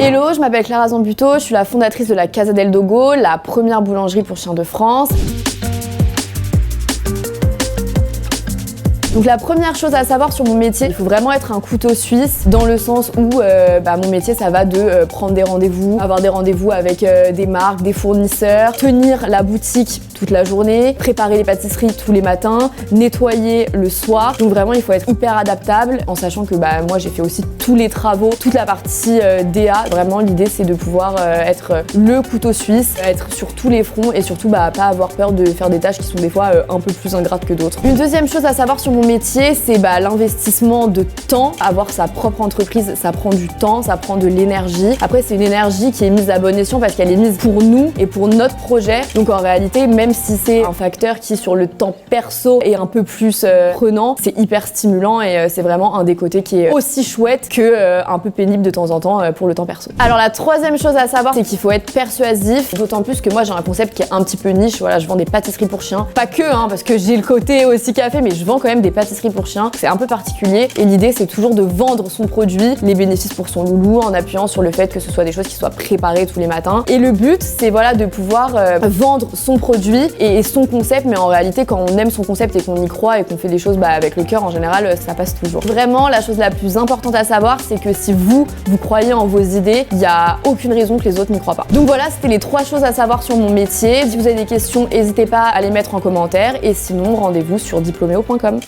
Hello, je m'appelle Clara Zambuto, je suis la fondatrice de la Casa del Dogo, la première boulangerie pour chiens de France. Donc la première chose à savoir sur mon métier, il faut vraiment être un couteau suisse dans le sens où mon métier ça va de prendre des rendez-vous, avoir des rendez-vous avec des marques, des fournisseurs, tenir la boutique toute la journée, préparer les pâtisseries tous les matins, nettoyer le soir. Donc vraiment il faut être hyper adaptable en sachant que moi j'ai fait aussi tous les travaux, toute la partie DA. Vraiment l'idée c'est de pouvoir être le couteau suisse, être sur tous les fronts et surtout pas avoir peur de faire des tâches qui sont des fois un peu plus ingrates que d'autres. Une deuxième chose à savoir sur mon métier, c'est l'investissement de temps. Avoir sa propre entreprise, ça prend du temps, ça prend de l'énergie. Après, c'est une énergie qui est mise à bon escient parce qu'elle est mise pour nous et pour notre projet. Donc en réalité, même si c'est un facteur qui sur le temps perso est un peu plus prenant, c'est hyper stimulant et c'est vraiment un des côtés qui est aussi chouette que un peu pénible de temps en temps pour le temps perso. Alors la troisième chose à savoir, c'est qu'il faut être persuasif, d'autant plus que moi j'ai un concept qui est un petit peu niche. Voilà, je vends des pâtisseries pour chiens. Pas que, parce que j'ai le côté aussi café, mais je vends quand même des pâtisseries pour chiens. C'est un peu particulier et l'idée c'est toujours de vendre son produit, les bénéfices pour son loulou en appuyant sur le fait que ce soit des choses qui soient préparées tous les matins. Et le but c'est de pouvoir vendre son produit et son concept, mais en réalité quand on aime son concept et qu'on y croit et qu'on fait des choses avec le cœur, en général ça passe toujours. Vraiment la chose la plus importante à savoir, c'est que si vous croyez en vos idées, il n'y a aucune raison que les autres n'y croient pas. Donc voilà, c'était les 3 choses à savoir sur mon métier. Si vous avez des questions, n'hésitez pas à les mettre en commentaire et sinon rendez-vous sur diplomeo.com.